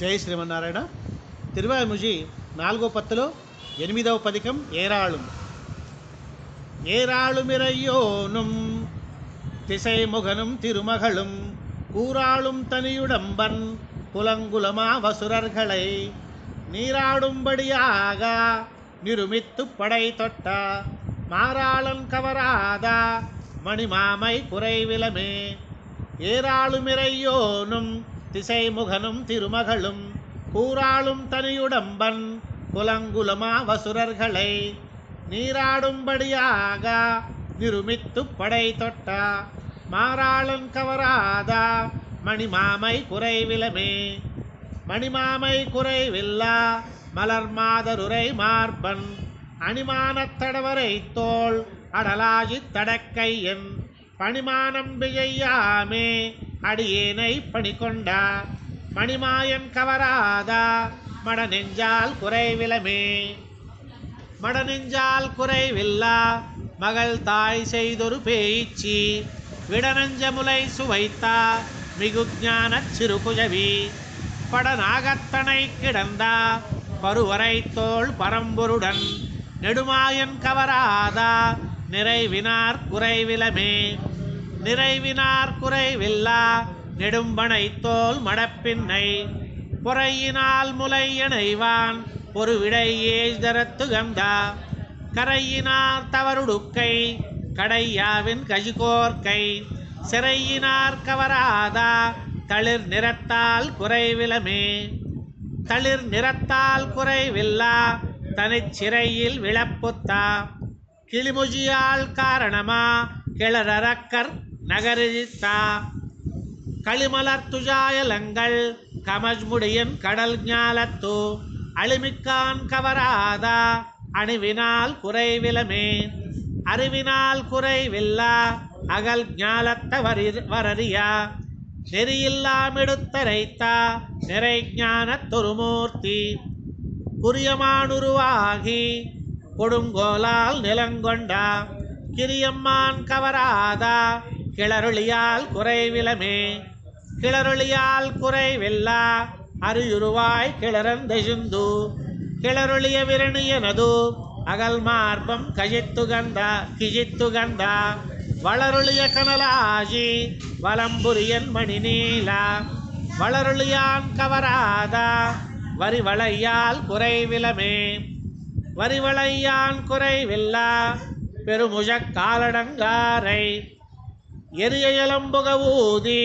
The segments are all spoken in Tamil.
జై శ్రీమన్నారాయణ. తిరువాయిముజి 4వ పత్తులో 8వ పదికం ఏరాళుం. ஏராளுமிரையோனும் திசைமுகனும் திருமகளும் கூறாளும் தனியுடம்பன் புலங்குலமா வசுரர்களை நீராடும்படியாக நிருமித்து படை தொட்ட மாறாளன் கவராதா மணிமாமை குறைவிலமே. ஏராளுமிரையோனும் திசைமுகனும் திருமகளும் கூறாளும் தனியுடம்பன் புலங்குலமா வசுரர்களை நீராடும்படியாக நிருமித்து படை தொட்ட மாறாளன் கவராதா மணிமாமை குறைவிலமே. மணிமாமை குறைவில்லா மலர் மாதருரை மார்பன் அணிமானத் தடவரை தோள் அடலாஜி தடக்கையன் பணிமானம் பிழையாமே அடியேனை பணிகொண்டா மணிமாயன் கவராதா மடநெஞ்சால் குறைவிலமே. மடநெஞ்சால் குறைவில்லா மகள் தாய் செய்தொரு பேய்ச்சி விடநெஞ்ச முலை சுவைத்தா மிகுஞானச் சிறுகுஜவி படநாகத்தனை கிடந்தா பருவரை தோள் பரம்பொருடன் நெடுமாயன் கவராதா நிறைவினார் குறைவிலமே. நிறைவினார் குறைவில்லா நெடும்பனை தோல் மடப்பின்னை பொறையினால் முலை இணைவான் ஒரு விடை ஏதரத்து கந்தா கரையினார் தவறுடுக்கை கடையாவின் கஜிகோர்க்கை சிறையினார் கவராதா தளிர் நிறத்தால் குறைவிலமே. தளிர் நிறத்தால் குறைவில்லா தனிச்சிறையில் விளப்புத்தா கிளிமுஜியால் காரணமா கிளரக்கர் நகரித்தா களிமலர் துஜாயலங்கள் கமஜ்முடியன் கடல் ஞாலத்து அழிமிக்கான் கவராதா அணிவினால் குறைவிலமே. அறிவினால் குறைவில்லா அகல் ஞாலத்த வரறியா நெறியில்லாமிடுத்தரைத்தா நிறை ஞானத் தொருமூர்த்தி புரியமானுருவாகி கொடுங்கோலால் நிலங்கொண்டா கிரியம்மான் கவராதா கிளருளியால் குறைவிலமே. கிளருளியால் குறைவில்லா அரியுருவாய் கிளரந்தெழுந்து கிளருளிய விரணியனது அகல் மார்பம் கிஜித்துகந்தா வளருளிய கனலாஜி வலம்புரியன் மணிநீலா வளருளியான் கவராதா வரிவளையால் குறைவிலமே. வரிவளையான் குறைவில்லா பெருமுஜக் காலடங்காரை எரிய இளம்புக ஊதி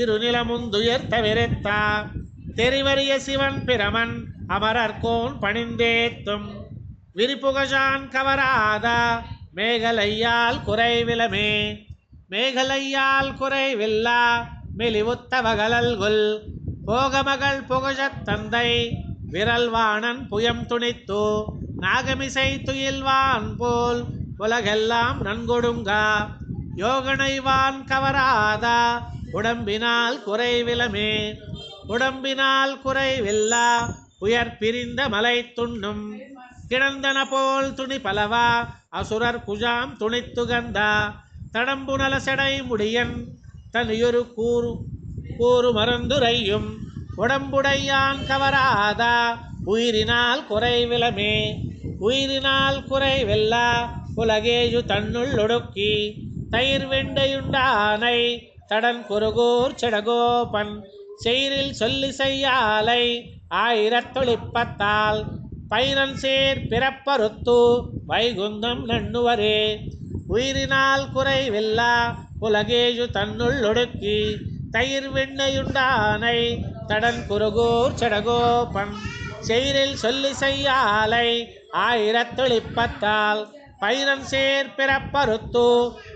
இருநிலமுந்துயர்த்த விரைத்தா தெரிவறிய சிவன் பிரமன் அமரர்கோன் பணிந்தேத்தும் விரிபுகஜான் கவராதா மேகலையால் குறைவிலமே. மேகலையால் குறைவில்லா மெலிவுத்த வகலல்குல் போகமகள் புகழத் தந்தை விரல்வாணன் புயம் துணித்து நாகமிசை துயில்வான் போல் உலகெல்லாம் நன்கொடுங்கா யோகனைவான் கவராதா உடம்பினால் குறைவிலமே. உடம்பினால் குறைவில்லா உயர் பிரிந்த மலை துண்ணும் கிடந்தன போல் துணி பலவா அசுரர் குஜாம் துணித்துகந்தா தடம்புணல செடை முடியன் தனியொரு கூறு மறந்துரையும் உடம்புடையான் கவராதா உயிரினால் குறைவிலமே. உயிரினால் குறைவில்லா உலகேஜு தன்னுள் ஒடுக்கி தயிர் வெண்டையுண்டானை தடன் குருகூர் செடகோபன் செயிரில் சொல்லி செய்யாலை ஆயிரத்தொழிப்பத்தால் பைரன் சேர் பிறப்பறுத்து வைகுந்தம் நண்ணுவரே. உயிரினால் குறைவில்லா உலகேஜு தன்னுள் ஒடுக்கி தயிர் வெண்ணையுண்டானை தடன் குருகூர் செடகோபன் செயிரில் சொல்லி செய்யாலை ஆயிரத்தொழிப்பத்தால் பைரன் சேர் பிறப்பறுத்து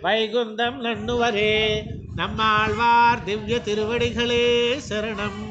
வைகுந்தம் நண்ணுவரே. நம்மாழ்வார் திவ்ய திருவடிகளே சரணம்.